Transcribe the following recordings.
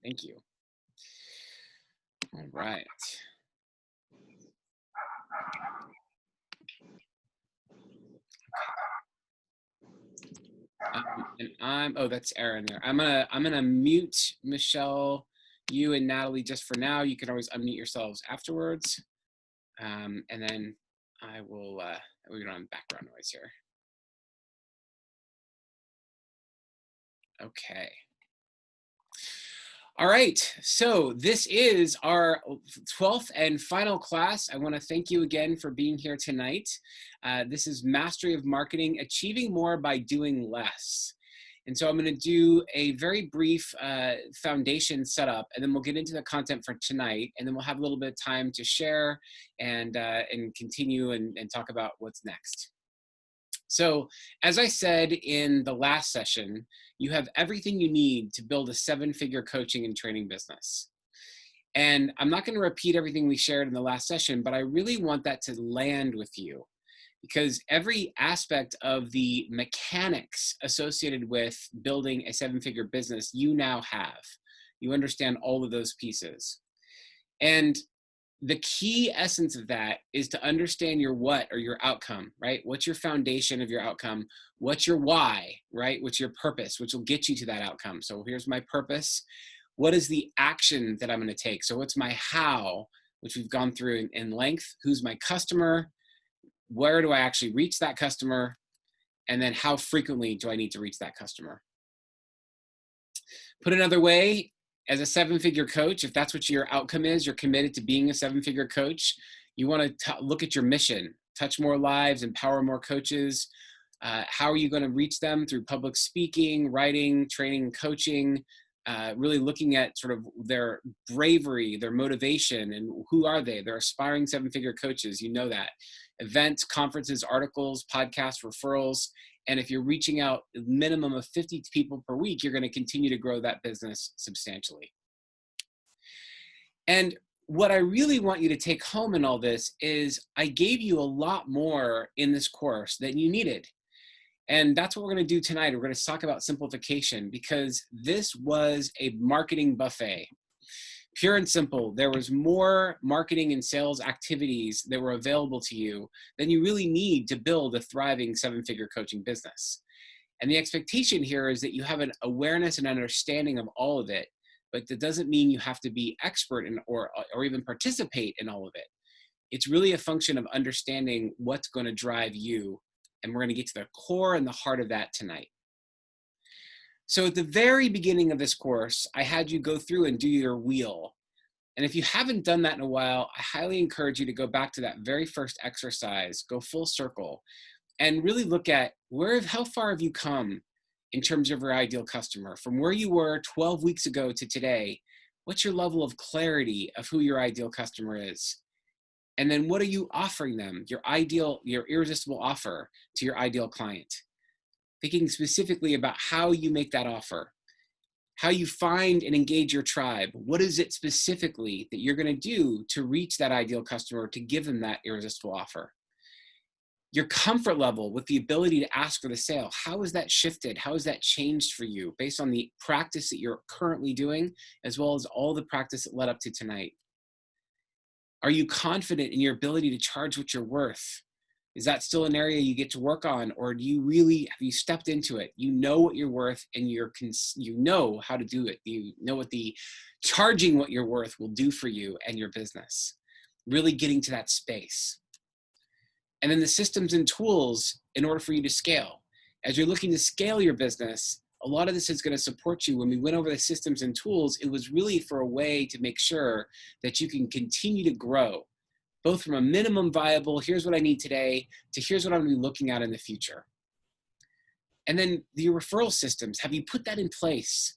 Thank you. All right. Oh, that's Aaron there. I'm gonna mute Michelle, you and Natalie just for now. You can always unmute yourselves afterwards. And then I will, we don't have background noise here. Okay. All right, so this is our 12th and final class. I want to thank you again for being here tonight. This is Mastery of Marketing, Achieving More by Doing Less. And so I'm going to do a very brief foundation setup, and then we'll get into the content for tonight, and then we'll have a little bit of time to share and continue and talk about what's next. So as I said in the last session, you have everything you need to build a 7-figure coaching and training business. And I'm not going to repeat everything we shared in the last session, but I really want that to land with you, because every aspect of the mechanics associated with building a 7-figure business, you now have. You understand all of those pieces. And the key essence of that is to understand your what, or your outcome, right? What's your foundation of your outcome? What's your why, right? What's your purpose, which will get you to that outcome? So here's my purpose. What is the action that I'm going to take? So what's my how, which we've gone through in length? Who's my customer? Where do I actually reach that customer? And then how frequently do I need to reach that customer? Put another way, as a 7-figure coach, if that's what your outcome is, you're committed to being a 7-figure coach, you want to look at your mission: touch more lives, empower more coaches. How are you going to reach them? Through public speaking, writing, training, coaching, really looking at sort of their bravery, their motivation, and who are they? They're aspiring 7-figure coaches. You know that. Events, conferences, articles, podcasts, referrals. And if you're reaching out a minimum of 50 people per week, you're going to continue to grow that business substantially. And what I really want you to take home in all this is I gave you a lot more in this course than you needed. And that's what we're going to do tonight. We're going to talk about simplification, because this was a marketing buffet. Pure and simple, there was more marketing and sales activities that were available to you than you really need to build a thriving 7-figure coaching business. And the expectation here is that you have an awareness and understanding of all of it, but that doesn't mean you have to be expert in or even participate in all of it. It's really a function of understanding what's going to drive you, and we're going to get to the core and the heart of that tonight. So at the very beginning of this course, I had you go through and do your wheel. And if you haven't done that in a while, I highly encourage you to go back to that very first exercise, go full circle, and really look at how far have you come in terms of your ideal customer? From where you were 12 weeks ago to today, what's your level of clarity of who your ideal customer is? And then what are you offering them, your irresistible offer to your ideal client? Thinking specifically about how you make that offer, how you find and engage your tribe. What is it specifically that you're going to do to reach that ideal customer, to give them that irresistible offer? Your comfort level with the ability to ask for the sale, how has that shifted? How has that changed for you based on the practice that you're currently doing, as well as all the practice that led up to tonight? Are you confident in your ability to charge what you're worth? Is that still an area you get to work on, or have you stepped into it? You know what you're worth, and you know how to do it. You know what charging what you're worth will do for you and your business. Really getting to that space. And then the systems and tools in order for you to scale. As you're looking to scale your business, a lot of this is going to support you. When we went over the systems and tools, it was really for a way to make sure that you can continue to grow, both from a minimum viable, here's what I need today, to here's what I'm going to be looking at in the future. And then your referral systems, have you put that in place?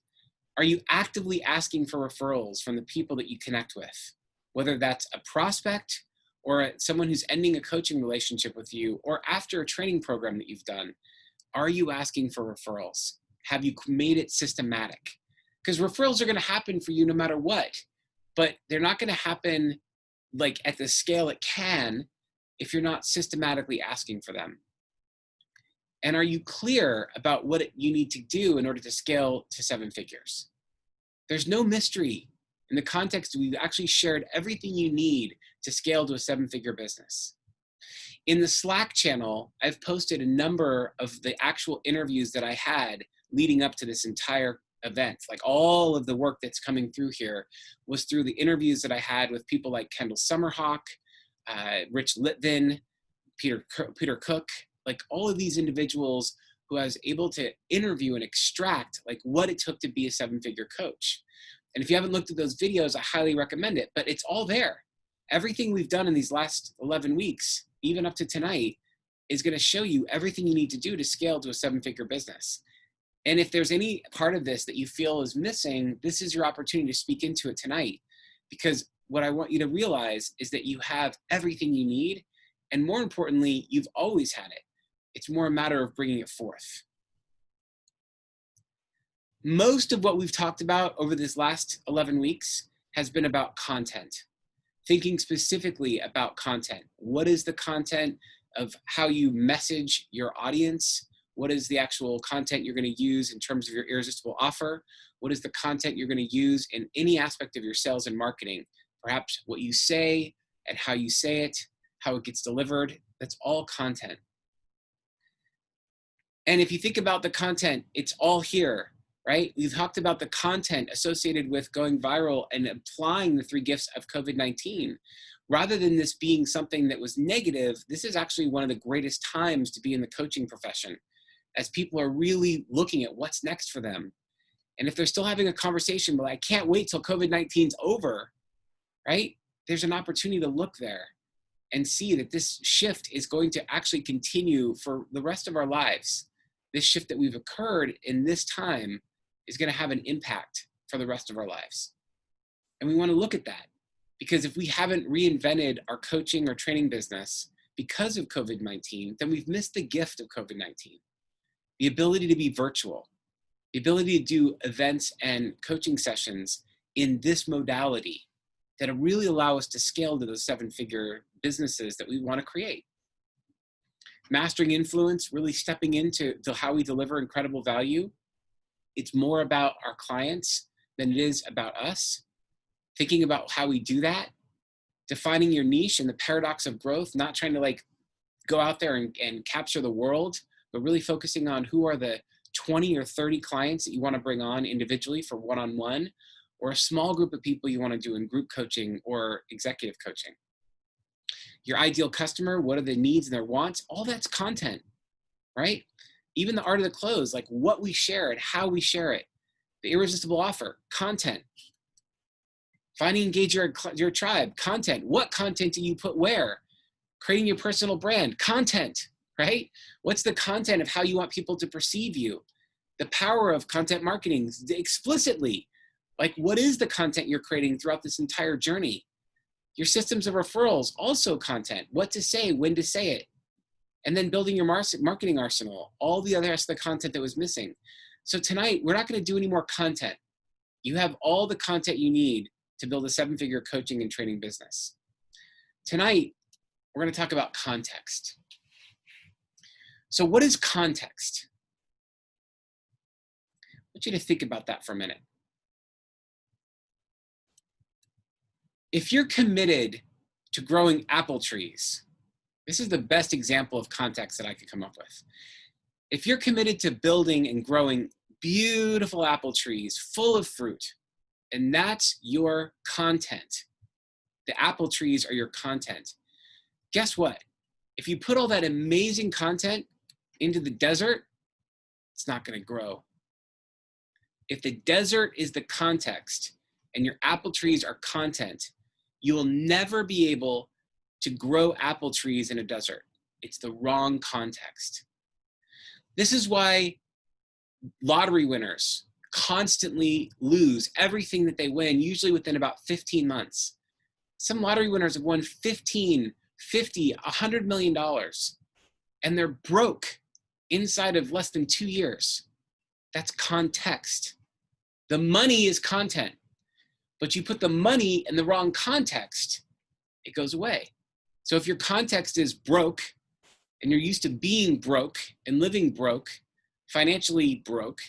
Are you actively asking for referrals from the people that you connect with? Whether that's a prospect or someone who's ending a coaching relationship with you, or after a training program that you've done, are you asking for referrals? Have you made it systematic? Because referrals are going to happen for you no matter what, but they're not going to happen like at the scale it can if you're not systematically asking for them. And are you clear about what you need to do in order to scale to 7 figures? There's no mystery. In the context, we've actually shared everything you need to scale to a 7-figure business. In the Slack channel, I've posted a number of the actual interviews that I had leading up to this entire event. Like all of the work that's coming through here was through the interviews that I had with people like Kendall Summerhawk, Rich Litvin, Peter Cook, like all of these individuals who I was able to interview and extract like what it took to be a 7-figure coach. And if you haven't looked at those videos, I highly recommend it, but it's all there. Everything we've done in these last 11 weeks, even up to tonight, is going to show you everything you need to do to scale to a 7-figure business. And if there's any part of this that you feel is missing, this is your opportunity to speak into it tonight. Because what I want you to realize is that you have everything you need. And more importantly, you've always had it. It's more a matter of bringing it forth. Most of what we've talked about over this last 11 weeks has been about content. Thinking specifically about content. What is the content of how you message your audience? What is the actual content you're going to use in terms of your irresistible offer? What is the content you're going to use in any aspect of your sales and marketing? Perhaps what you say and how you say it, how it gets delivered. That's all content. And if you think about the content, it's all here, right? We've talked about the content associated with going viral and applying the 3 gifts of COVID-19. Rather than this being something that was negative, this is actually one of the greatest times to be in the coaching profession, as people are really looking at what's next for them. And if they're still having a conversation, but I can't wait till COVID-19's over, right? There's an opportunity to look there and see that this shift is going to actually continue for the rest of our lives. This shift that we've occurred in this time is going to have an impact for the rest of our lives. And we want to look at that, because if we haven't reinvented our coaching or training business because of COVID-19, then we've missed the gift of COVID-19. The ability to be virtual, the ability to do events and coaching sessions in this modality that really allow us to scale to those 7-figure businesses that we want to create. Mastering influence, really stepping into how we deliver incredible value. It's more about our clients than it is about us. Thinking about how we do that, defining your niche and the paradox of growth, not trying to like go out there and capture the world, but really focusing on who are the 20 or 30 clients that you want to bring on individually for one-on-one, or a small group of people you want to do in group coaching or executive coaching. Your ideal customer, what are the needs and their wants? All that's content, right? Even the art of the close, like what we share and how we share it. The irresistible offer, content. Finding engage your tribe, content. What content do you put where? Creating your personal brand, content, right? What's the content of how you want people to perceive you? The power of content marketing explicitly. Like what is the content you're creating throughout this entire journey? Your systems of referrals, also content. What to say, when to say it. And then building your marketing arsenal, all the other rest of the content that was missing. So tonight, we're not going to do any more content. You have all the content you need to build a 7-figure coaching and training business. Tonight, we're going to talk about context. So what is context? I want you to think about that for a minute. If you're committed to growing apple trees, this is the best example of context that I could come up with. If you're committed to building and growing beautiful apple trees full of fruit, and that's your content, the apple trees are your content, guess what? If you put all that amazing content into the desert, it's not going to grow. If the desert is the context and your apple trees are content, you will never be able to grow apple trees in a desert. It's the wrong context. This is why lottery winners constantly lose everything that they win, usually within about 15 months. Some lottery winners have won 15, 50, $100 million, and they're broke inside of less than 2 years. That's context. The money is content, but you put the money in the wrong context, it goes away. So if your context is broke, and you're used to being broke and living broke, financially broke,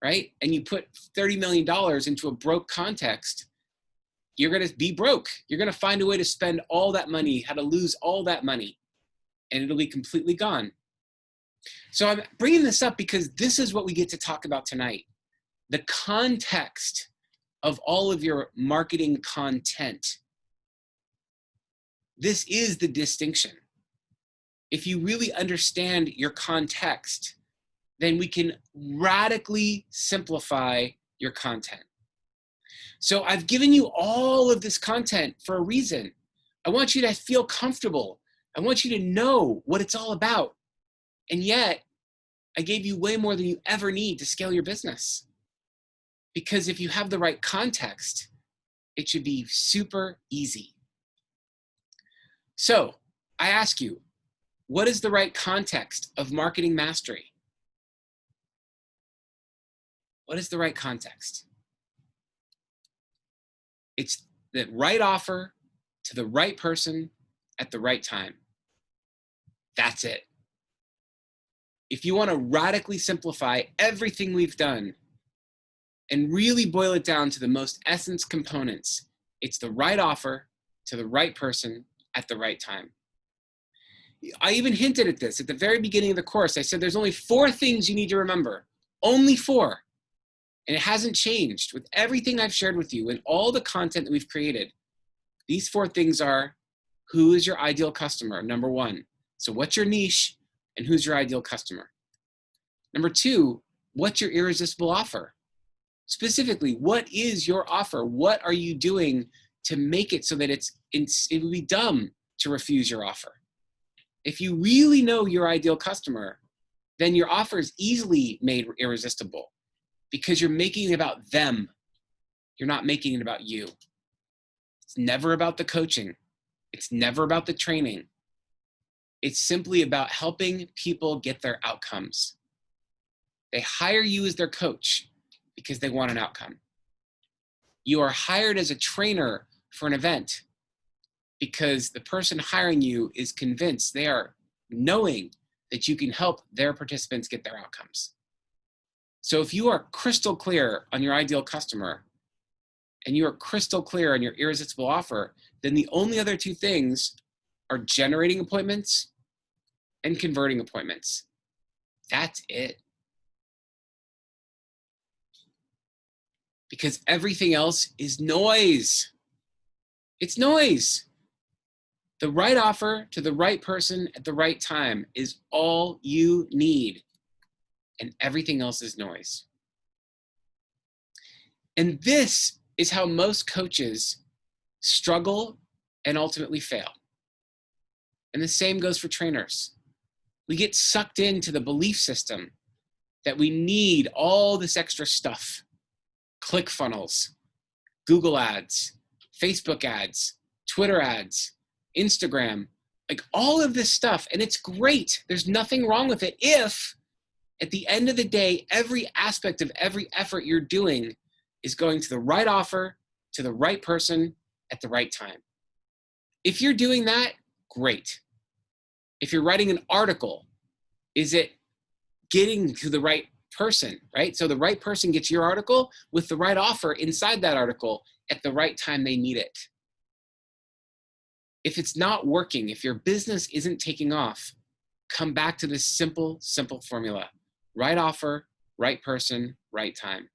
right? And you put $30 million into a broke context, you're going to be broke. You're going to find a way to spend all that money, how to lose all that money, and it'll be completely gone. So I'm bringing this up because this is what we get to talk about tonight. The context of all of your marketing content. This is the distinction. If you really understand your context, then we can radically simplify your content. So I've given you all of this content for a reason. I want you to feel comfortable. I want you to know what it's all about. And yet, I gave you way more than you ever need to scale your business. Because if you have the right context, it should be super easy. So I ask you, what is the right context of marketing mastery? What is the right context? It's the right offer to the right person at the right time. That's it. If you want to radically simplify everything we've done and really boil it down to the most essence components, it's the right offer to the right person at the right time. I even hinted at this at the very beginning of the course. I said there's only 4 things you need to remember. Only 4. And it hasn't changed with everything I've shared with you and all the content that we've created. These 4 things are: who is your ideal customer? Number 1. So what's your niche and who's your ideal customer? Number 2, what's your irresistible offer? Specifically, what is your offer? What are you doing to make it so that it would be dumb to refuse your offer? If you really know your ideal customer, then your offer is easily made irresistible because you're making it about them. You're not making it about you. It's never about the coaching. It's never about the training. It's simply about helping people get their outcomes. They hire you as their coach because they want an outcome. You are hired as a trainer for an event because the person hiring you is convinced, they are knowing that you can help their participants get their outcomes. So if you are crystal clear on your ideal customer and you are crystal clear on your irresistible offer, then the only other 2 things are generating appointments and converting appointments. That's it. Because everything else is noise. It's noise. The right offer to the right person at the right time is all you need. And everything else is noise. And this is how most coaches struggle and ultimately fail. And the same goes for trainers. We get sucked into the belief system that we need all this extra stuff. ClickFunnels, Google ads, Facebook ads, Twitter ads, Instagram, like all of this stuff. And it's great. There's nothing wrong with it if at the end of the day, every aspect of every effort you're doing is going to the right offer, to the right person at the right time. If you're doing that, great. If you're writing an article, is it getting to the right person, right? So the right person gets your article with the right offer inside that article at the right time they need it. If it's not working, if your business isn't taking off, come back to this simple formula. Right offer, right person, right time.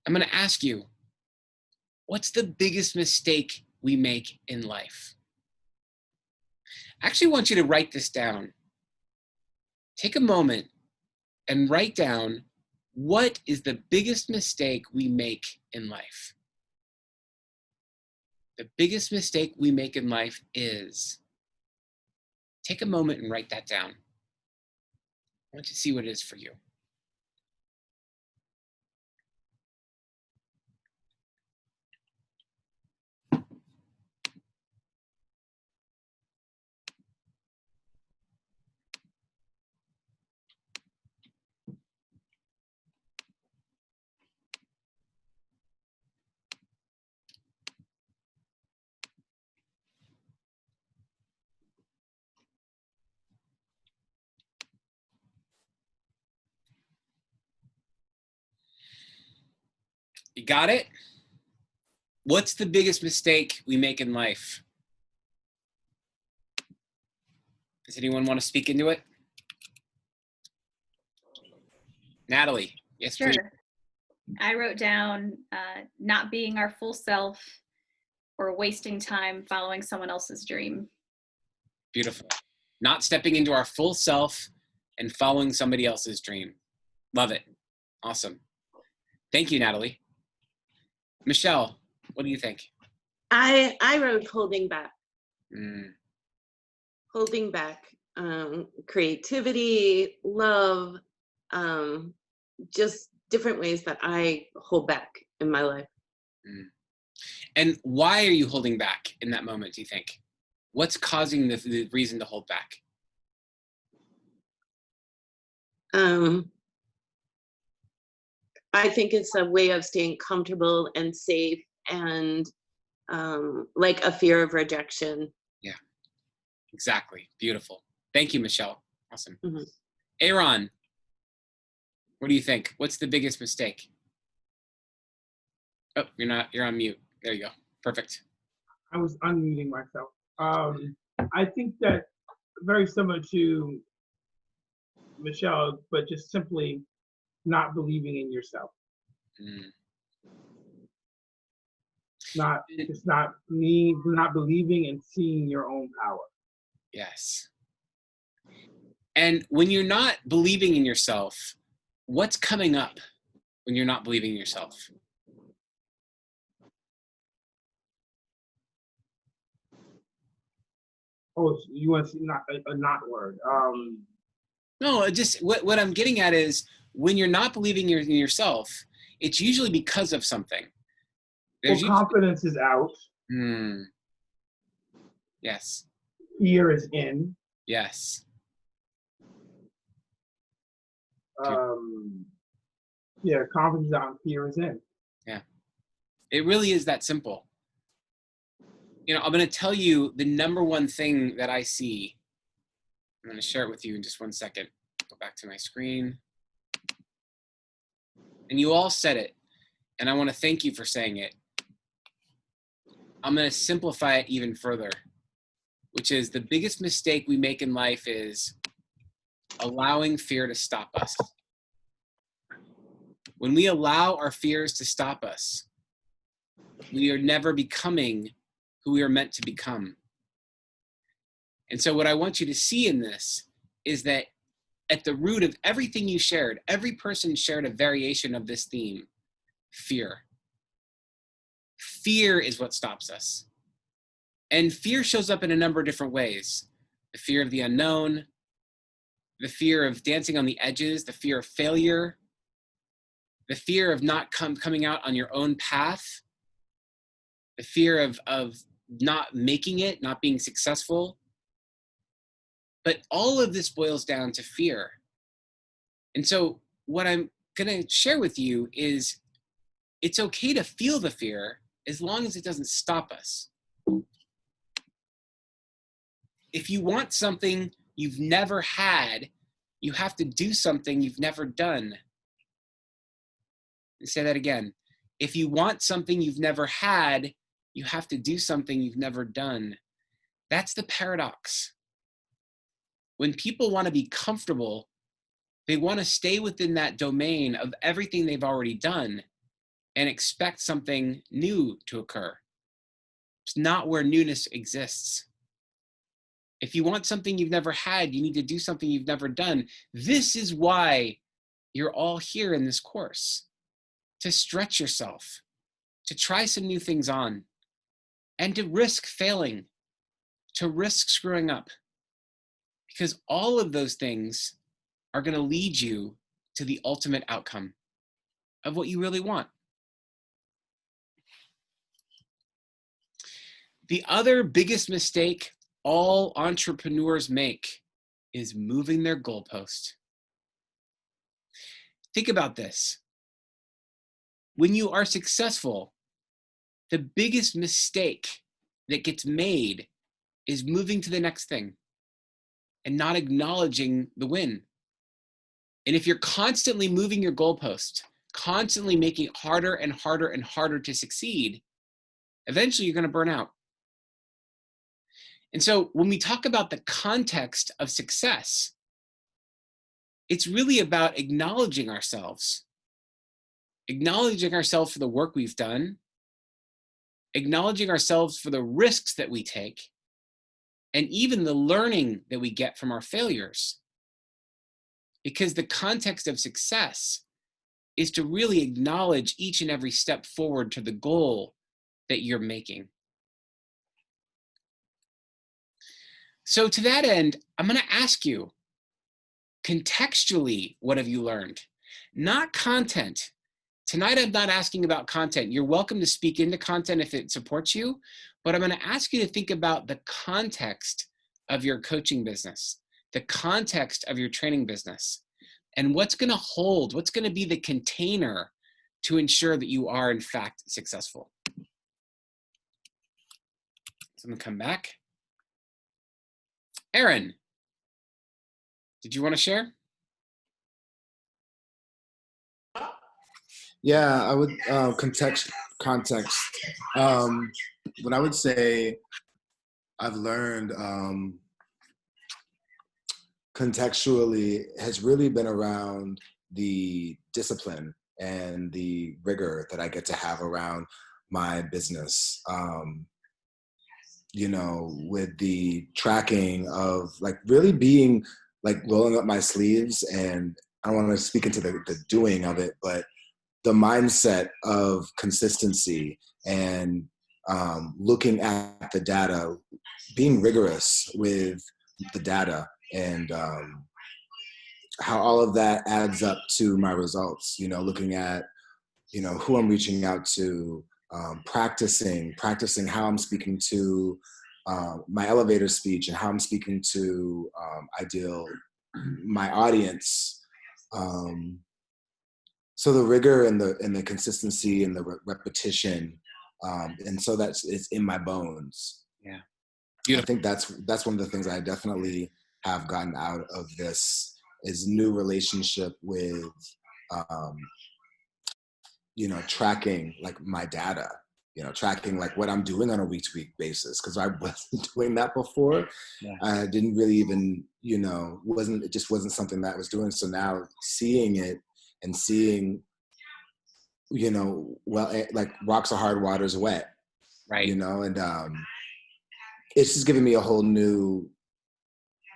I'm going to ask you, what's the biggest mistake we make in life? I actually want you to write this down. Take a moment and write down, what is the biggest mistake we make in life? The biggest mistake we make in life is... Take a moment and write that down. I want you to see what it is for you. You got it? What's the biggest mistake we make in life? Does anyone want to speak into it? Natalie, yes, Sure. please. I wrote down not being our full self or wasting time following someone else's dream. Beautiful. Not stepping into our full self and following somebody else's dream. Love it. Awesome. Thank you, Natalie. Michelle, what do you think? I wrote holding back. Mm, Holding back creativity, love, just different ways that I hold back in my life. mm. And why are you holding back in that moment, do you think? What's causing the reason to hold back? I think it's a way of staying comfortable and safe, and like a fear of rejection. Yeah, exactly. Beautiful. Thank you, Michelle. Awesome. Mhm. Aaron, what do you think? What's the biggest mistake? Oh, you're on mute. There you go. Perfect. I was unmuting myself. I think that very similar to Michelle, but just simply not believing in yourself. Mm. Not believing and seeing your own power. Yes. And when you're not believing in yourself, what's coming up when you're not believing in yourself? Oh, so you want to see not a not word? No, just what I'm getting at is when you're not believing in yourself, it's usually because of something. Well, confidence is out. Yes. Fear is in. Yes. Yeah, confidence is out and fear is in. Yeah. It really is that simple. You know, I'm going to tell you the number one thing that I see. I'm going to share it with you in just one second. Go back to my screen. And you all said it, and I want to thank you for saying it. I'm going to simplify it even further, which is the biggest mistake we make in life is allowing fear to stop us. When we allow our fears to stop us, we are never becoming who we are meant to become. And so what I want you to see in this is that at the root of everything you shared, every person shared a variation of this theme: fear. Fear is what stops us. And fear shows up in a number of different ways. The fear of the unknown, the fear of dancing on the edges, the fear of failure, the fear of not coming out on your own path, the fear of not making it, not being successful. But all of this boils down to fear. And so what I'm going to share with you is it's okay to feel the fear as long as it doesn't stop us. If you want something you've never had, you have to do something you've never done. Let me say that again. If you want something you've never had, you have to do something you've never done. That's the paradox. When people want to be comfortable, they want to stay within that domain of everything they've already done and expect something new to occur. It's not where newness exists. If you want something you've never had, you need to do something you've never done. This is why you're all here in this course, to stretch yourself, to try some new things on, and to risk failing, to risk screwing up. Because all of those things are going to lead you to the ultimate outcome of what you really want. The other biggest mistake all entrepreneurs make is moving their goalpost. Think about this. When you are successful, the biggest mistake that gets made is moving to the next thing and not acknowledging the win. And if you're constantly moving your goalpost, constantly making it harder and harder and harder to succeed, eventually you're going to burn out. And so when we talk about the context of success, it's really about acknowledging ourselves for the work we've done, acknowledging ourselves for the risks that we take, and even the learning that we get from our failures. Because the context of success is to really acknowledge each and every step forward to the goal that you're making. So to that end, I'm going to ask you, contextually, what have you learned? Not content. Tonight, I'm not asking about content. You're welcome to speak into content if it supports you, but I'm going to ask you to think about the context of your coaching business, the context of your training business, and what's going to hold, what's going to be the container to ensure that you are, in fact, successful. So I'm going to come back. Aaron, did you want to share? Yeah, I would context. What I would say I've learned contextually has really been around the discipline and the rigor that I get to have around my business. You know, with the tracking of like really being like rolling up my sleeves, and I don't want to speak into the doing of it, but the mindset of consistency and looking at the data, being rigorous with the data, and how all of that adds up to my results. You know, looking at, you know, who I'm reaching out to, practicing how I'm speaking to my elevator speech and how I'm speaking to my audience. So the rigor and the consistency and the repetition, and so it's in my bones. Yeah, I think that's one of the things I definitely have gotten out of this is new relationship with, you know, tracking like my data, you know, tracking like what I'm doing on a week-to-week basis, because I wasn't doing that before. Yeah. I didn't really even, you know, it just wasn't something that I was doing. So now seeing it and seeing, you know, well, like rocks are hard, water's wet, right. You know, and it's just given me a whole new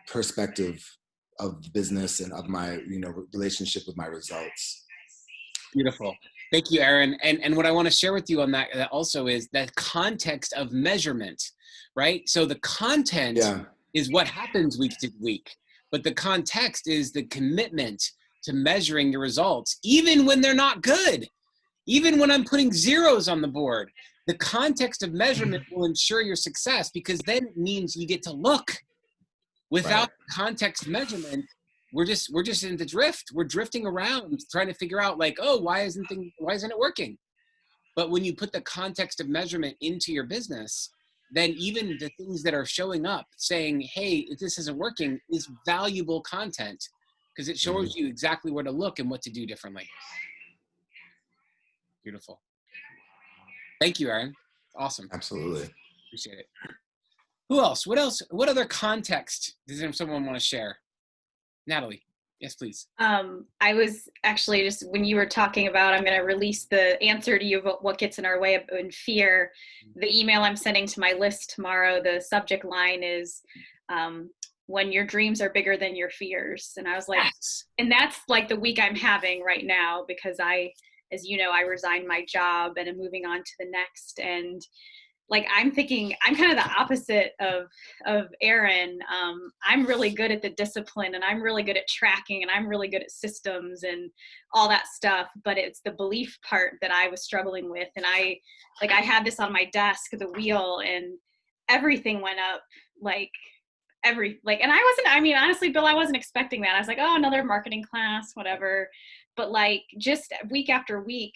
perspective of business and of my, you know, relationship with my results. Beautiful. Thank you, Aaron. And what I want to share with you on that also is that context of measurement, right? So the content is what happens week to week, but the context is the commitment to measuring your results, even when they're not good, even when I'm putting zeros on the board. The context of measurement will ensure your success, because then it means you get to look. Without context measurement, we're just in the drift. We're drifting around trying to figure out like, oh, why isn't it working? But when you put the context of measurement into your business, then even the things that are showing up saying, hey, if this isn't working, is valuable content, because it shows you exactly where to look and what to do differently. Beautiful. Thank you, Aaron. Awesome. Absolutely. Appreciate it. Who else? What else? What other context does someone want to share? Natalie, yes, please. I was actually just, when you were talking about, I'm going to release the answer to you of what gets in our way in fear. The email I'm sending to my list tomorrow, the subject line is, when your dreams are bigger than your fears. And I was like, yes. And that's like the week I'm having right now, because as you know, I resigned my job and I'm moving on to the next. And like, I'm thinking, I'm kind of the opposite of Aaron. I'm really good at the discipline, and I'm really good at tracking, and I'm really good at systems and all that stuff. But it's the belief part that I was struggling with. And I had this on my desk, the wheel, and everything went up and honestly, Bill, I wasn't expecting that. I was like, oh, another marketing class, whatever. But like, just week after week,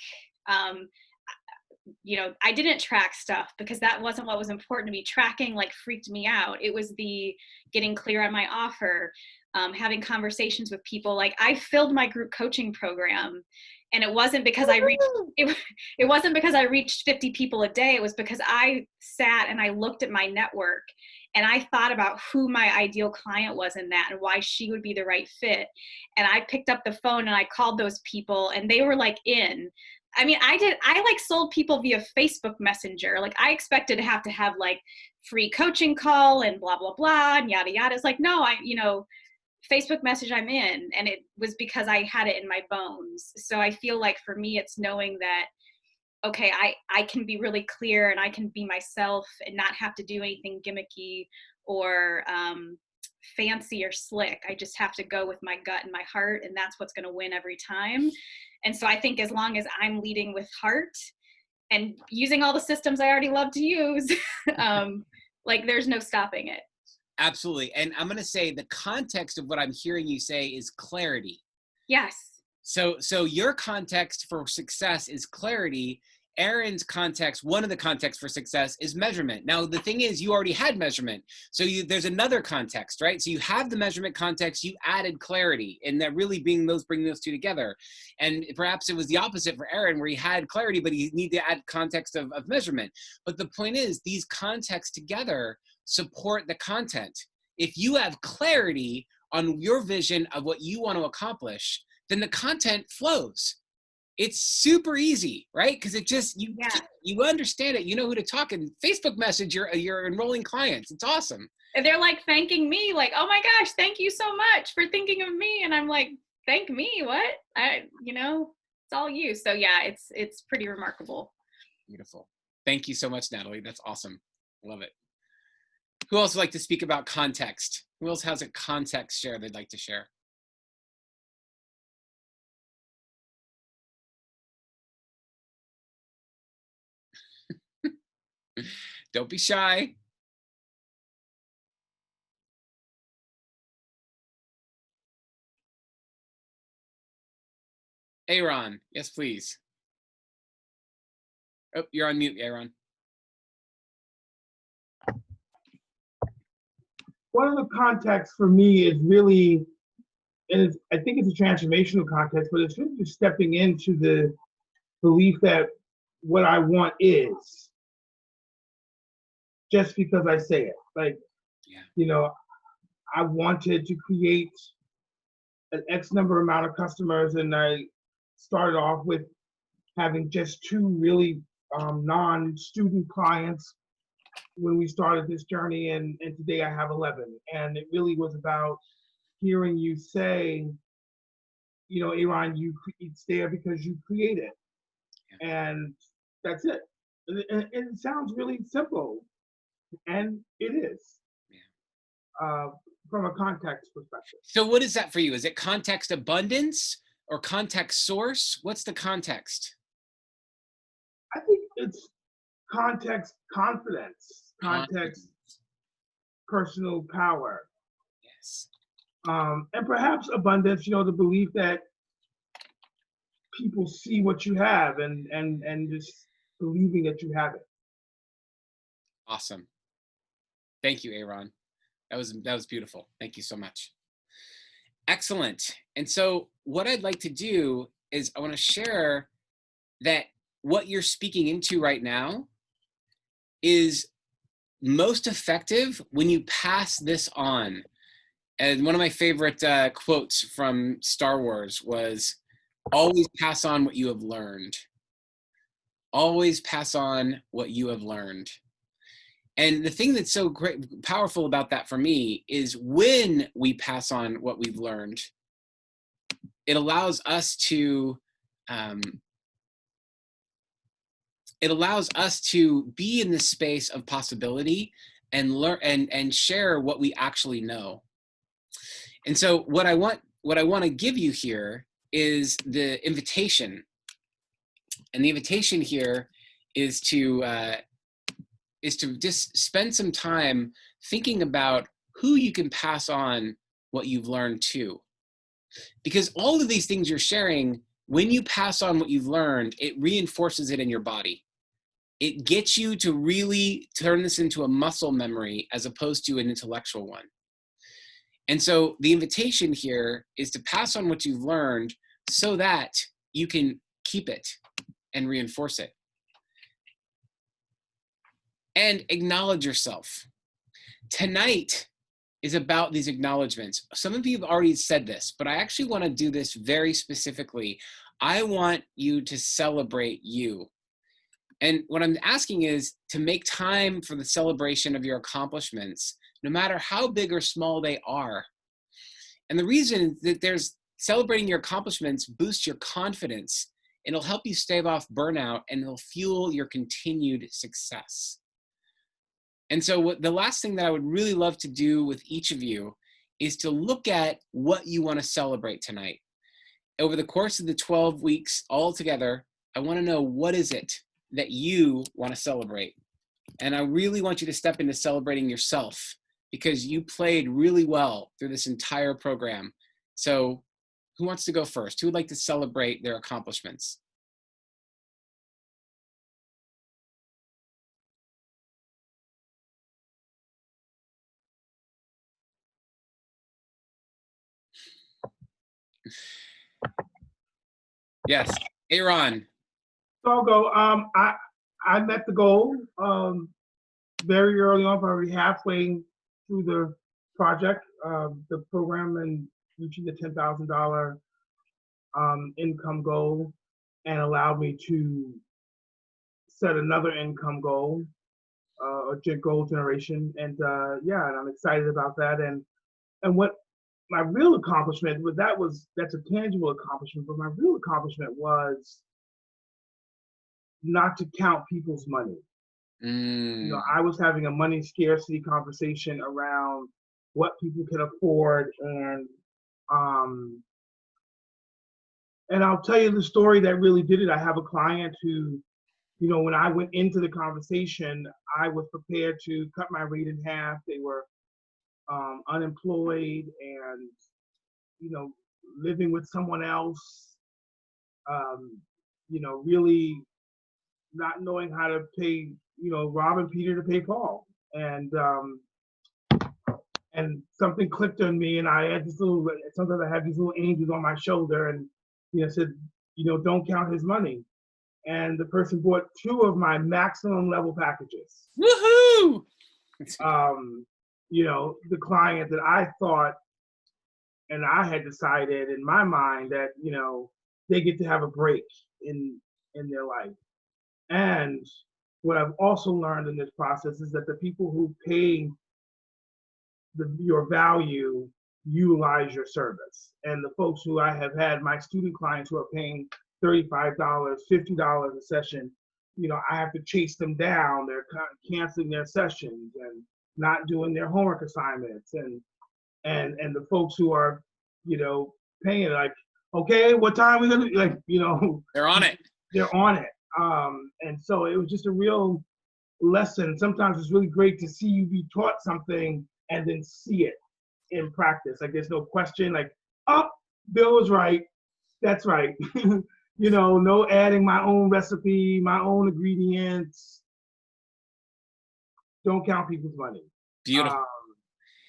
I didn't track stuff because that wasn't what was important to me. Tracking like freaked me out. It was the getting clear on my offer, having conversations with people. Like I filled my group coaching program, and it wasn't because it wasn't because I reached 50 people a day. It was because I sat and I looked at my network and I thought about who my ideal client was in that and why she would be the right fit. And I picked up the phone and I called those people, and they were like in. I mean, I like sold people via Facebook Messenger. Like I expected to have like free coaching call and blah, blah, blah, and yada, yada. It's like, no, Facebook message I'm in. And it was because I had it in my bones. So I feel like for me, it's knowing that, okay, I can be really clear and I can be myself and not have to do anything gimmicky or fancy or slick. I just have to go with my gut and my heart, and that's what's going to win every time. And so I think as long as I'm leading with heart and using all the systems I already love to use, like there's no stopping it. Absolutely. And I'm going to say the context of what I'm hearing you say is clarity. Yes. So your context for success is clarity. Erin's context, one of the contexts for success is measurement. Now, the thing is, you already had measurement. So there's another context, right? So you have the measurement context, you added clarity, and that really bringing those two together. And perhaps it was the opposite for Erin, where he had clarity, but he needed to add context of measurement. But the point is, these contexts together support the content. If you have clarity on your vision of what you want to accomplish, then the content flows. It's super easy, right? Because it just, you understand it, you know who to talk, and Facebook message your enrolling clients. It's awesome. And they're like thanking me, like, oh my gosh, thank you so much for thinking of me. And I'm like, thank me, what? It's all you. So yeah, it's pretty remarkable. Beautiful. Thank you so much, Natalie. That's awesome. Love it. Who else would like to speak about context? Who else has a context share they'd like to share? Don't be shy. Aaron, yes, please. Oh, you're on mute, Aaron. One of the contexts for me is really, and I think it's a transformational context, but it's really just stepping into the belief that what I want is just because I say it. Like, I wanted to create an X number amount of customers, and I started off with having just 2 really non-student clients when we started this journey, and today I have 11. And it really was about hearing you say, Aaron, it's there because you create it. And that's it. And it sounds really simple, and it is, from a context perspective. So what is that for you? Is it context abundance or context source? What's the context? I think it's context confidence, context personal power. Yes. And perhaps abundance, the belief that people see what you have and just believing that you have it. Awesome. Thank you, Aaron. That was beautiful. Thank you so much. Excellent. And so what I'd like to do is I want to share that what you're speaking into right now is most effective when you pass this on. And one of my favorite quotes from Star Wars was, always pass on what you have learned. Always pass on what you have learned. And the thing that's so great, powerful about that for me is when we pass on what we've learned, it allows us to be in the space of possibility and learn and share what we actually know. And so what I want to give you here is the invitation. And the invitation here is to just spend some time thinking about who you can pass on what you've learned to. Because all of these things you're sharing, when you pass on what you've learned, it reinforces it in your body. it gets you to really turn this into a muscle memory as opposed to an intellectual one. And so the invitation here is to pass on what you've learned so that you can keep it and reinforce it. And acknowledge yourself. Tonight is about these acknowledgments. Some of you have already said this, but I actually want to do this very specifically. I want you to celebrate you. And what I'm asking is to make time for the celebration of your accomplishments, no matter how big or small they are. And the reason that there's celebrating your accomplishments boosts your confidence. It'll help you stave off burnout and it'll fuel your continued success. And so the last thing that I would really love to do with each of you is to look at what you want to celebrate tonight. Over the course of the 12 weeks all together, I want to know, what is it that you want to celebrate? And I really want you to step into celebrating yourself, because you played really well through this entire program. So who wants to go first? Who would like to celebrate their accomplishments? Yes, Aaron. So I'll go. I met the goal very early on, probably halfway through the project, the program, and reaching the $10,000 income goal, and allowed me to set another income goal, or goal generation. And yeah, and I'm excited about that. And what my real accomplishment, that's a tangible accomplishment, but my real accomplishment was not to count people's money. You know, I was having a money scarcity conversation around what people can afford, and I'll tell you the story that really did it. I have a client who, you know, when I went into the conversation, I was prepared to cut my rate in half. They were unemployed and, you know, living with someone else, you know, really not knowing how to pay, you know, robbing Peter to pay Paul. And something clicked on me, and I had sometimes I have these little angels on my shoulder, and, you know, said, you know, don't count his money. And the person bought 2 of my maximum level packages. Woohoo! You know, the client that I thought, and I had decided in my mind that, you know, they get to have a break in their life. And what I've also learned in this process is that the people who pay your value utilize your service. And the folks who I have had, my student clients who are paying $35, $50 a session, you know, I have to chase them down. They're canceling their sessions and not doing their homework assignments. And the folks who are, you know, paying, like, okay, what time are we gonna, like, you know, They're on it. They're on it. And so it was just a real lesson. Sometimes it's really great to see you be taught something and then see it in practice. Like, there's no question, like, oh, Bill was right. That's right. You know, no adding my own recipe, my own ingredients. Don't count people's money. Beautiful.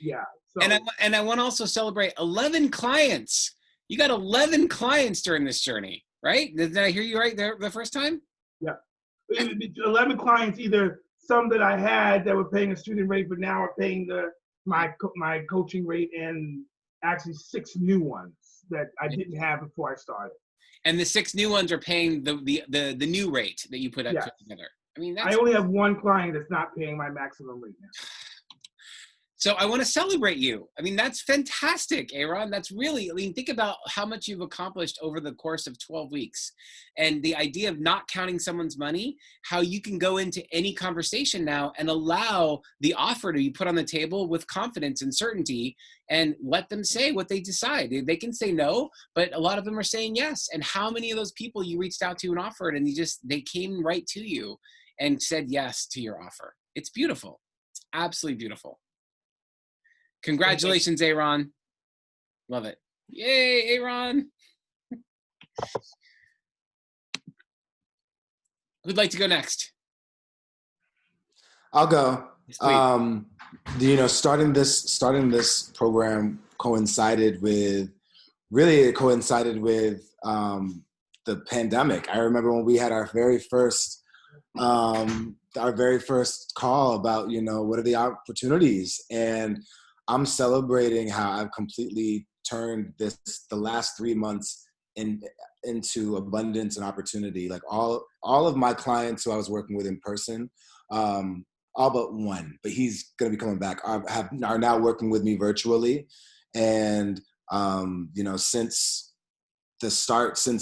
Yeah. So, and I want to also celebrate 11 clients. You got 11 clients during this journey, right? Did I hear you right there the first time? Yeah. 11 clients, either some that I had that were paying a student rate, but now are paying my coaching rate, and actually 6 new ones that I didn't have before I started. And the 6 new ones are paying the new rate that you put Yes. together. I mean, I only have 1 client that's not paying my maximum rate now. So I want to celebrate you. I mean, that's fantastic, Aaron. That's really, I mean, think about how much you've accomplished over the course of 12 weeks. And the idea of not counting someone's money, how you can go into any conversation now and allow the offer to be put on the table with confidence and certainty, and let them say what they decide. They can say no, but a lot of them are saying yes. And how many of those people you reached out to and offered, and they came right to you and said yes to your offer. It's beautiful. It's absolutely beautiful. Congratulations, Aaron. Love it. Yay, Aaron. Who'd like to go next? I'll go. Yes, please. Starting this program coincided with the pandemic. I remember when we had our very first call about, what are the opportunities, and I'm celebrating how I've completely turned the last 3 months into abundance and opportunity. Like all of my clients who I was working with in person, all but one, but he's going to be coming back, are now working with me virtually. And, since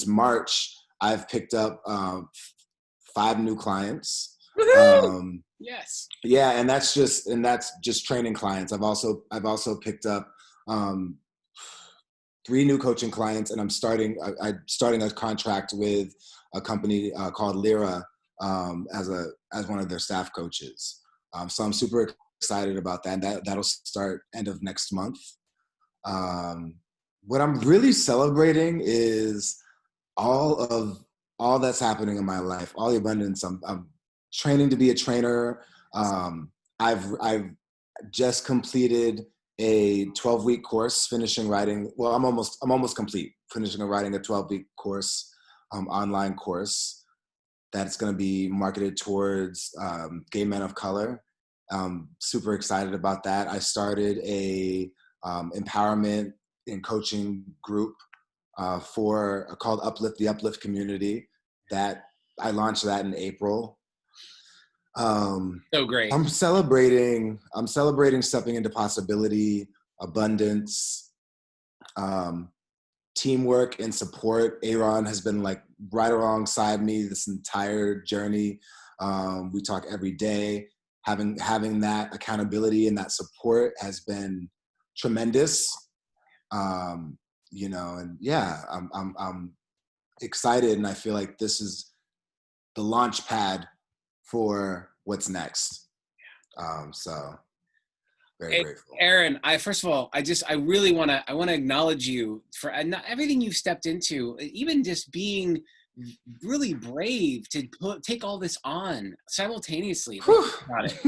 March, I've picked up 5 new clients. Woohoo! Yes. Yeah, and that's just training clients. I've also picked up 3 new coaching clients, and I'm starting a contract with a company called Lyra as one of their staff coaches. So I'm super excited about that. And that'll start end of next month. What I'm really celebrating is all that's happening in my life, all the abundance. I'm training to be a trainer. I've just completed a 12-week course, finishing writing. Well, I'm almost complete, finishing and writing a 12-week course, online course that's going to be marketed towards gay men of color. Super excited about that. I started a empowerment and coaching group called Uplift, the Uplift Community. That I launched that in April. So great. I'm celebrating stepping into possibility, abundance, teamwork and support. Aaron has been like right alongside me this entire journey. We talk every day. Having that accountability and that support has been tremendous. And yeah, I'm excited, and I feel like this is the launch pad for what's next. So very grateful. Aaron, first of all, I really want to acknowledge you for everything you've stepped into, even just being really brave to take all this on simultaneously. About it.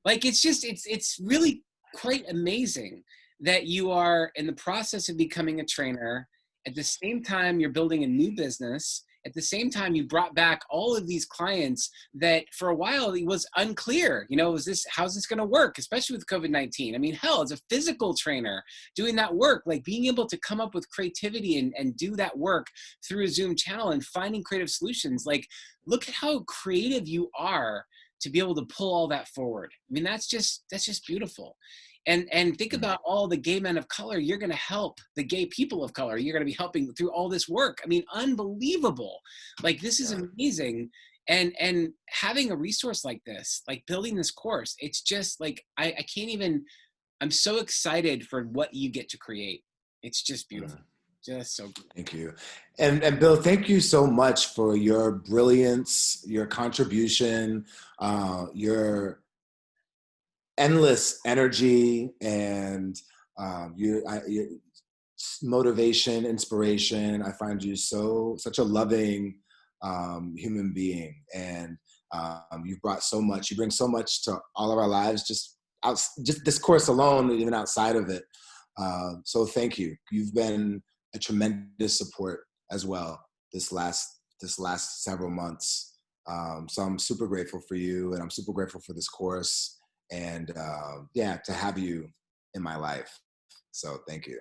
Like it's really quite amazing that you are in the process of becoming a trainer. At the same time, you're building a new business. At the same time, you brought back all of these clients that for a while it was unclear, how's this going to work, especially with COVID-19? I mean, hell, as a physical trainer doing that work, like being able to come up with creativity and do that work through a Zoom channel and finding creative solutions. Like, look at how creative you are to be able to pull all that forward. I mean, that's just beautiful. And think about all the gay men of color you're going to help, the gay people of color you're going to be helping through all this work. I mean, unbelievable. Like, this is amazing. And having a resource like this, like building this course, it's just like, I can't even, I'm so excited for what you get to create. It's just beautiful. Just so good. Thank you. And Bill, thank you so much for your brilliance, your contribution, your endless energy, and your motivation, inspiration. I find you such a loving human being, and you've brought so much. You bring so much to all of our lives, just this course alone, even outside of it. So thank you. You've been a tremendous support as well this last several months. So I'm super grateful for you, and I'm super grateful for this course. And to have you in my life. So thank you.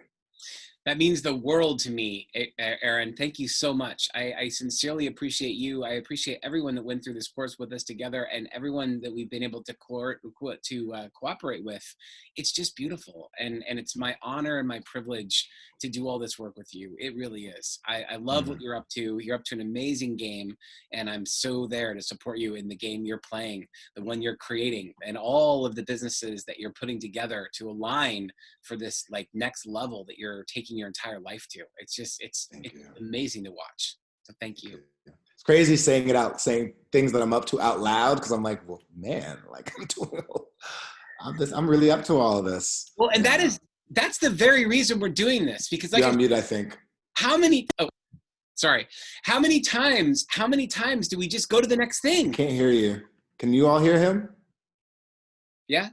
That means the world to me, Aaron. Thank you so much. I sincerely appreciate you. I appreciate everyone that went through this course with us together, and everyone that we've been able to cooperate with. It's just beautiful, and it's my honor and my privilege to do all this work with you. It really is. I love what you're up to. You're up to an amazing game, and I'm so there to support you in the game you're playing, the one you're creating, and all of the businesses that you're putting together to align for this like next level that you're taking your entire life to. It's amazing to watch. So thank you. It's crazy saying things that I'm up to out loud, because I'm like, well, man, like I'm really up to all of this. Well, and that's the very reason we're doing this, because like you're on mute, I think. How many times do we just go to the next thing? Can't hear you. Can you all hear him? Yeah,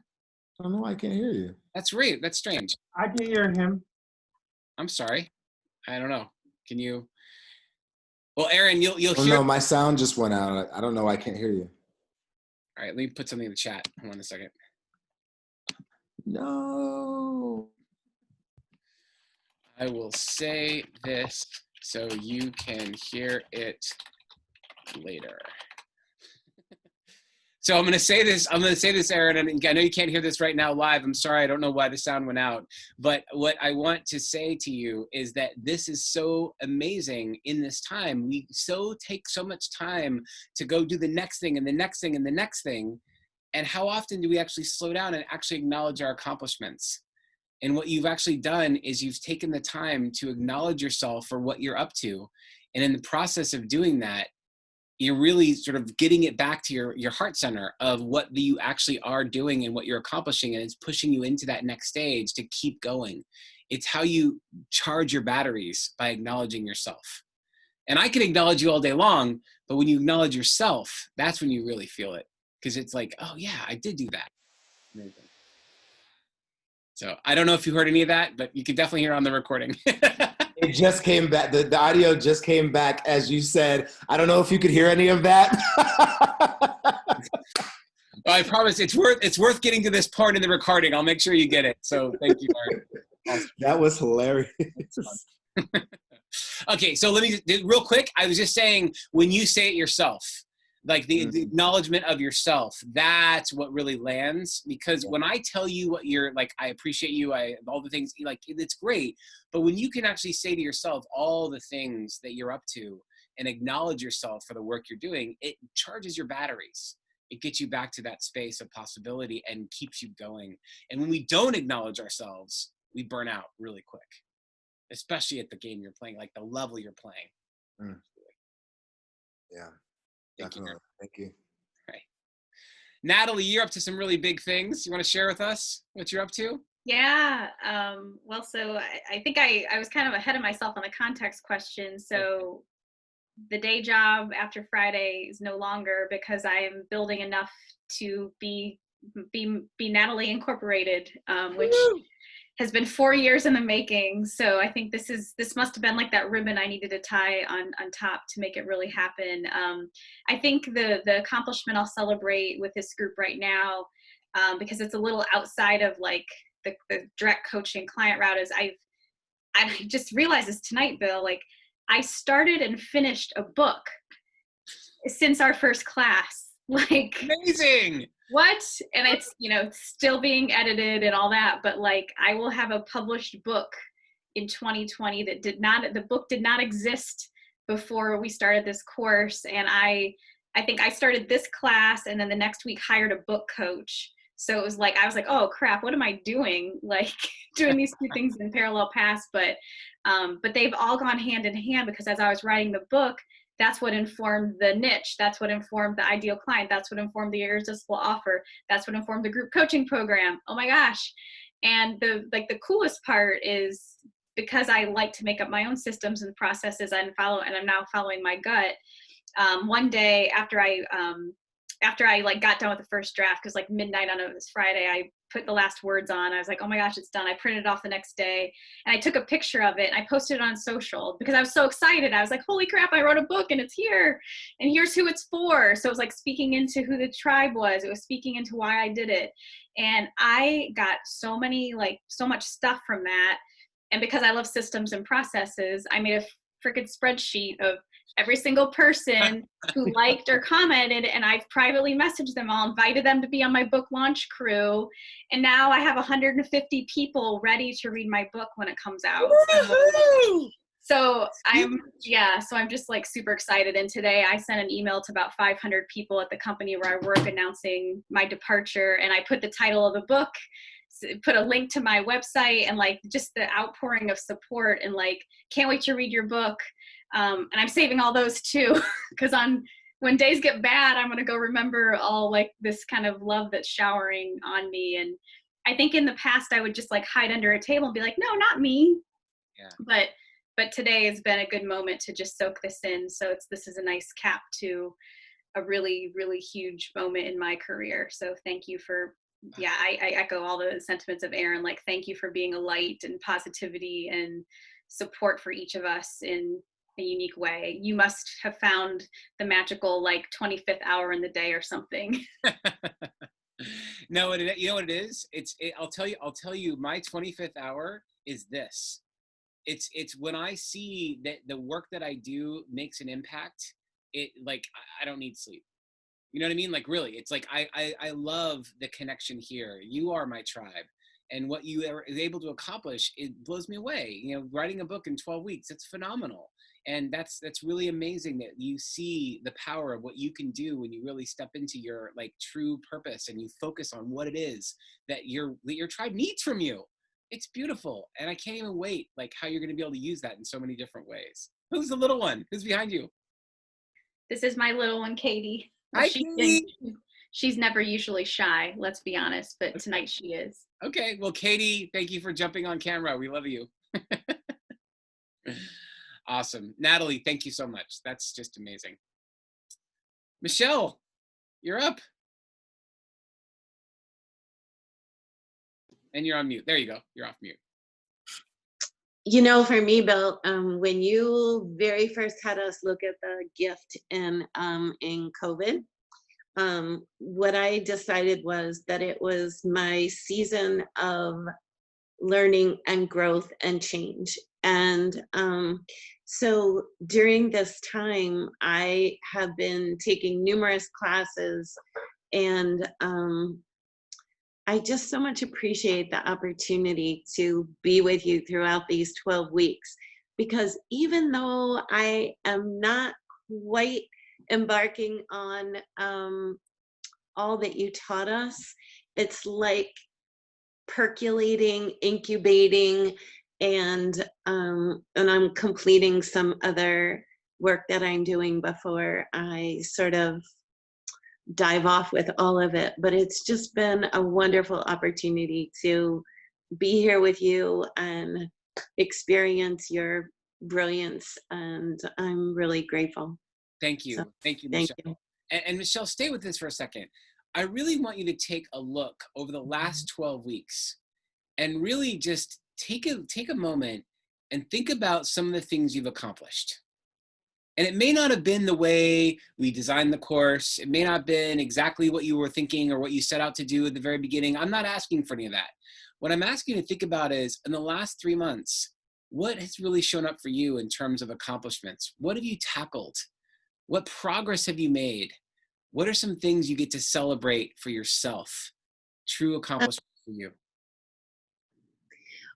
I don't know why I can't hear you. that's weird. That's strange. I can hear him. I'm sorry. I don't know. Can you? Well, Aaron, you'll Oh hear. no, my sound just went out. I don't know why I can't hear you. All right, let me put something in the chat. Hold on a second. No. I will say this so you can hear it later. So I'm going to say this, Aaron, and I know you can't hear this right now live. I'm sorry. I don't know why the sound went out. But what I want to say to you is that this is so amazing in this time. We take so much time to go do the next thing and the next thing and the next thing. And how often do we actually slow down and actually acknowledge our accomplishments? And what you've actually done is you've taken the time to acknowledge yourself for what you're up to. And in the process of doing that, you're really sort of getting it back to your heart center of what you actually are doing and what you're accomplishing, and it's pushing you into that next stage to keep going. It's how you charge your batteries, by acknowledging yourself. And I can acknowledge you all day long, but when you acknowledge yourself, that's when you really feel it, because it's like, oh yeah, I did do that. Amazing. So I don't know if you heard any of that, but you can definitely hear on the recording. It just came back. The audio just came back as you said. I don't know if you could hear any of that. Well, I promise it's worth getting to this part in the recording. I'll make sure you get it. So thank you, Mark. Awesome. That was hilarious. Okay, so let me real quick. I was just saying, when you say it yourself, like the acknowledgement of yourself, that's what really lands. Because when I tell you what you're like, I appreciate you, all the things, like, it's great. But when you can actually say to yourself all the things that you're up to and acknowledge yourself for the work you're doing, it charges your batteries. It gets you back to that space of possibility and keeps you going. And when we don't acknowledge ourselves, we burn out really quick, especially at the game you're playing, like the level you're playing. Mm. Yeah. Definitely. Thank you. Right. Natalie, you're up to some really big things. You want to share with us what you're up to? Yeah. Well, so I think I was kind of ahead of myself on the context question. So the day job after Friday is no longer, because I am building enough to be Natalie Incorporated, which has been 4 years in the making. So I think this must have been like that ribbon I needed to tie on top to make it really happen. I think the accomplishment I'll celebrate with this group right now, because it's a little outside of like the direct coaching client route, is I just realized this tonight, Bill, like I started and finished a book since our first class. Like, amazing. What? And it's, still being edited and all that, but like I will have a published book in 2020 the book did not exist before we started this course. And I think I started this class and then the next week hired a book coach. So it was like, I was like, oh crap, what am I doing? Like doing these two things in parallel paths, but they've all gone hand in hand, because as I was writing the book, that's what informed the niche. That's what informed the ideal client. That's what informed the irresistible offer. That's what informed the group coaching program. Oh my gosh. And the coolest part is, because I like to make up my own systems and processes and I'm now following my gut. One day after I like got done with the first draft, because like midnight on this Friday, I put the last words on. I was like, oh my gosh, it's done. I printed it off the next day and I took a picture of it and I posted it on social because I was so excited. I was like, holy crap, I wrote a book and it's here and here's who it's for. So it was like speaking into who the tribe was. It was speaking into why I did it. And I got so much stuff from that. And because I love systems and processes, I made a freaking spreadsheet of every single person who liked or commented, and I've privately messaged them all, invited them to be on my book launch crew, and now I have 150 people ready to read my book when it comes out. So I'm just like super excited. And today I sent an email to about 500 people at the company where I work announcing my departure, and I put the title of the book, put a link to my website, and like just the outpouring of support and like, can't wait to read your book. And I'm saving all those too, because when days get bad, I'm going to go remember all like this kind of love that's showering on me. And I think in the past I would just like hide under a table and be like, no, not me. Yeah. But today has been a good moment to just soak this in. So this is a nice cap to a really, really huge moment in my career. So thank you for yeah, I echo all the sentiments of Aaron. Like, thank you for being a light and positivity and support for each of us in a unique way. You must have found the magical, like, 25th hour in the day or something. No, you know what it is? I'll tell you, my 25th hour is this. It's when I see that the work that I do makes an impact, it like I don't need sleep. You know what I mean? Like, really, it's like I love the connection here. You are my tribe. And what you are able to accomplish, it blows me away. You know, writing a book in 12 weeks, it's phenomenal. And that's really amazing that you see the power of what you can do when you really step into your like true purpose and you focus on what it is that your tribe needs from you. It's beautiful. And I can't even wait like how you're going to be able to use that in so many different ways. Who's the little one? Who's behind you? This is my little one, Katie. Hi, She's Katie. she's never usually shy, let's be honest, but tonight she is. Okay, well, Katie, thank you for jumping on camera. We love you. Awesome. Natalie, thank you so much. That's just amazing. Michelle, you're up. And you're on mute. There you go. You're off mute. You know, for me, Bill, when you very first had us look at the gift in COVID, what I decided was that it was my season of learning and growth and change. And so during this time, I have been taking numerous classes, and I just so much appreciate the opportunity to be with you throughout these 12 weeks, because even though I am not quite embarking on all that you taught us, it's like percolating, incubating, and I'm completing some other work that I'm doing before I sort of dive off with all of it. But it's just been a wonderful opportunity to be here with you and experience your brilliance, and I'm really grateful. Thank you. So, Thank you, thank Michelle. you. And Michelle, stay with this for a second. I really want you to take a look over the last 12 weeks and really just take a moment and think about some of the things you've accomplished. And it may not have been the way we designed the course. It may not have been exactly what you were thinking or what you set out to do at the very beginning. I'm not asking for any of that. What I'm asking you to think about is, in the last 3 months, what has really shown up for you in terms of accomplishments? What have you tackled? What progress have you made? What are some things you get to celebrate for yourself? True accomplishments for you.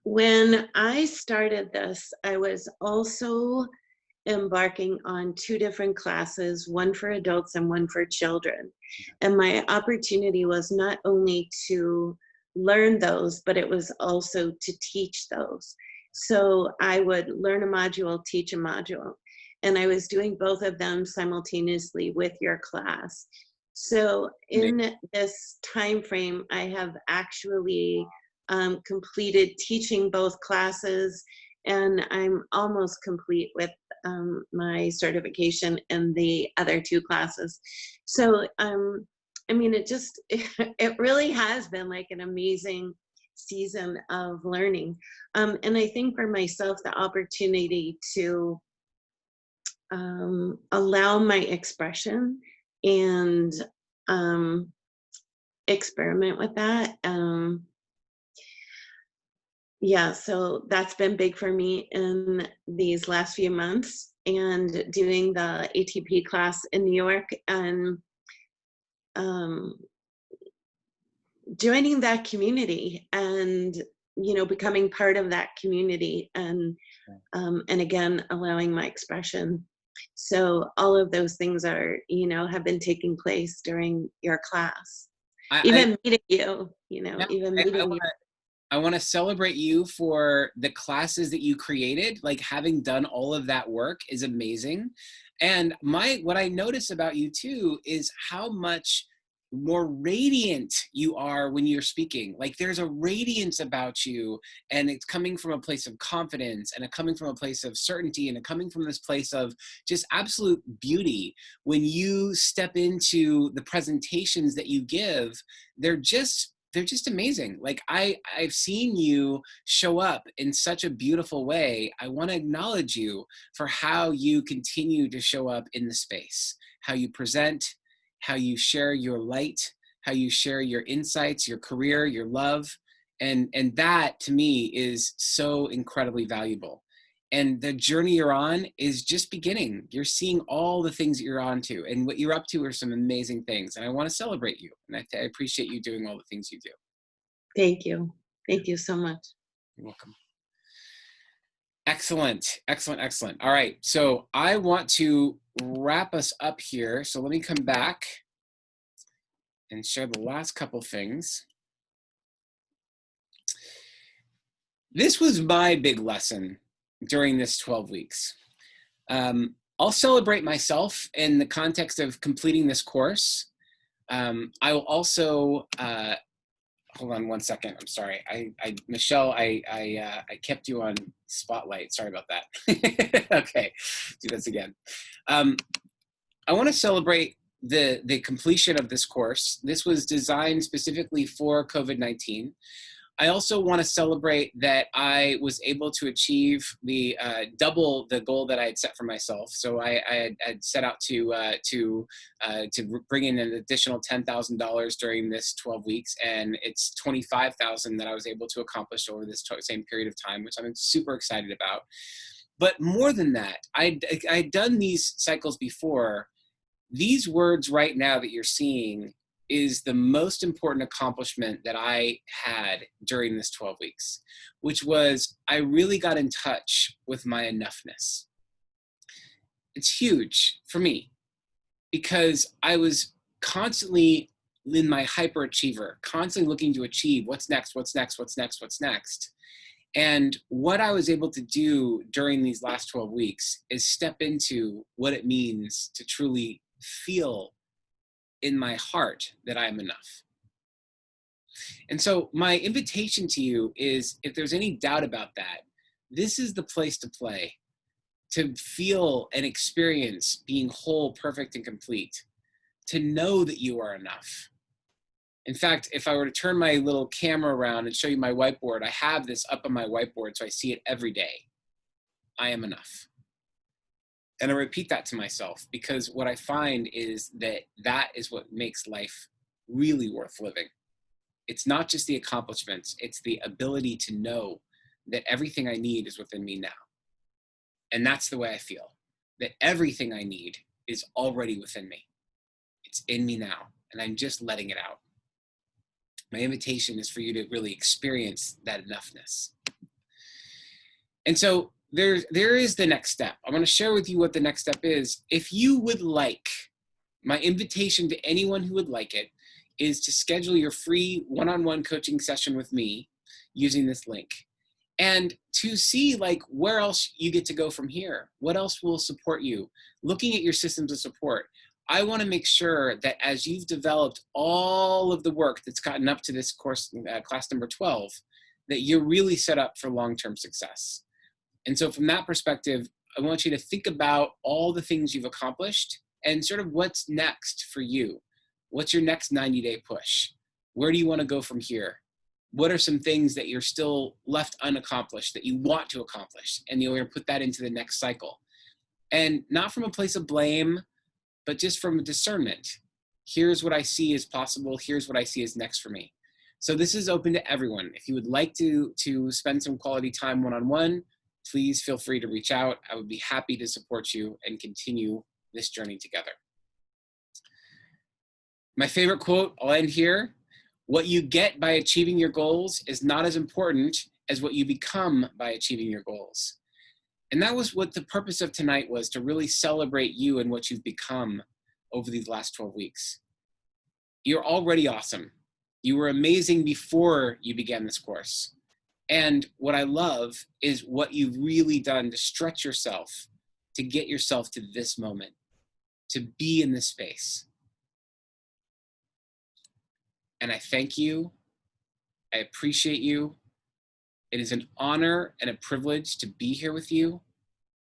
When I started this, I was also embarking on 2 different classes, one for adults and one for children. And my opportunity was not only to learn those, but it was also to teach those. So I would learn a module, teach a module. And I was doing both of them simultaneously with your class. So in this time frame, I have actually completed teaching both classes, and I'm almost complete with my certification in the other 2 classes. So I mean, it really has been like an amazing season of learning. And I think for myself, the opportunity to allow my expression and experiment with that. Yeah, so that's been big for me in these last few months, and doing the ATP class in New York, and joining that community, and becoming part of that community, and again allowing my expression. So all of those things are have been taking place during your class. Even meeting you, even meeting you. I want to celebrate you for the classes that you created. Like, having done all of that work is amazing. And what I notice about you too is how much more radiant you are when you're speaking. Like, there's a radiance about you, and it's coming from a place of confidence, and it's coming from a place of certainty, and it's coming from this place of just absolute beauty. When you step into the presentations that you give, they're just they're just amazing. Like I've seen you show up in such a beautiful way. I want to acknowledge you for how you continue to show up in the space, how you present, how you share your light, how you share your insights, your career, your love. And that to me is so incredibly valuable. And the journey you're on is just beginning. You're seeing all the things that you're on to, and what you're up to are some amazing things. And I want to celebrate you. And I appreciate you doing all the things you do. Thank you. Thank you so much. You're welcome. Excellent, excellent, excellent. All right, so I want to wrap us up here. So let me come back and share the last couple things. This was my big lesson during this 12 weeks. I'll celebrate myself in the context of completing this course. I will also, hold on one second, I'm sorry. Michelle, I kept you on spotlight, sorry about that. Okay, do this again. I wanna celebrate the completion of this course. This was designed specifically for COVID-19. I also want to celebrate that I was able to achieve the double the goal that I had set for myself. So I had set out to bring in an additional $10,000 during this 12 weeks, and it's $25,000 that I was able to accomplish over this same period of time, which I'm super excited about. But more than that, I'd done these cycles before. These words right now that you're seeing is the most important accomplishment that I had during this 12 weeks, which was I really got in touch with my enoughness. It's huge for me because I was constantly in my hyperachiever, constantly looking to achieve what's next, what's next, what's next, what's next. And what I was able to do during these last 12 weeks is step into what it means to truly feel in my heart that I am enough. And so my invitation to you is, if there's any doubt about that, this is the place to play, to feel and experience being whole, perfect, and complete, to know that you are enough. In fact, if I were to turn my little camera around and show you my whiteboard, I have this up on my whiteboard so I see it every day. I am enough. And I repeat that to myself because what I find is that that is what makes life really worth living. It's not just the accomplishments, it's the ability to know that everything I need is within me now. And that's the way I feel, that everything I need is already within me. It's in me now, and I'm just letting it out. My invitation is for you to really experience that enoughness. And so there is the next step. I want to share with you what the next step is. If you would like, my invitation to anyone who would like it is to schedule your free one-on-one coaching session with me using this link, and to see like where else you get to go from here. What else will support you? Looking at your systems of support. I want to make sure that as you've developed all of the work that's gotten up to this course, class number 12, that you're really set up for long-term success. And so from that perspective, I want you to think about all the things you've accomplished and sort of what's next for you. What's your next 90-day push? Where do you want to go from here? What are some things that you're still left unaccomplished that you want to accomplish? And you're going to put that into the next cycle. And not from a place of blame, but just from a discernment. Here's what I see is possible. Here's what I see is next for me. So this is open to everyone. If you would like to spend some quality time one-on-one, please feel free to reach out. I would be happy to support you and continue this journey together. My favorite quote, I'll end here. What you get by achieving your goals is not as important as what you become by achieving your goals. And that was what the purpose of tonight was, to really celebrate you and what you've become over these last 12 weeks. You're already awesome. You were amazing before you began this course. And what I love is what you've really done to stretch yourself, to get yourself to this moment, to be in this space. And I thank you. I appreciate you. It is an honor and a privilege to be here with you.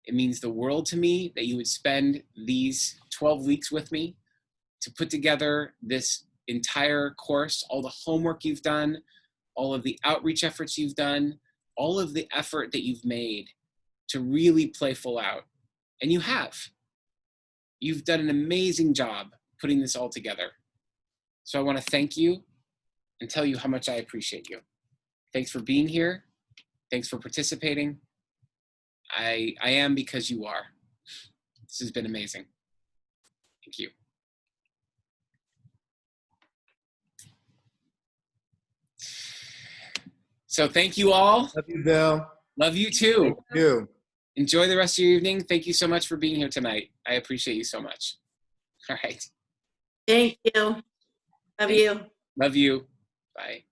It means the world to me that you would spend these 12 weeks with me to put together this entire course, all the homework you've done, all of the outreach efforts you've done, all of the effort that you've made to really play full out. And you have. You've done an amazing job putting this all together. So I want to thank you and tell you how much I appreciate you. Thanks for being here. Thanks for participating. I am because you are. This has been amazing. Thank you. So thank you all. Love you, Bill. Love you too. Thank you. Enjoy the rest of your evening. Thank you so much for being here tonight. I appreciate you so much. All right. Thank you. Love you. Love you. Bye.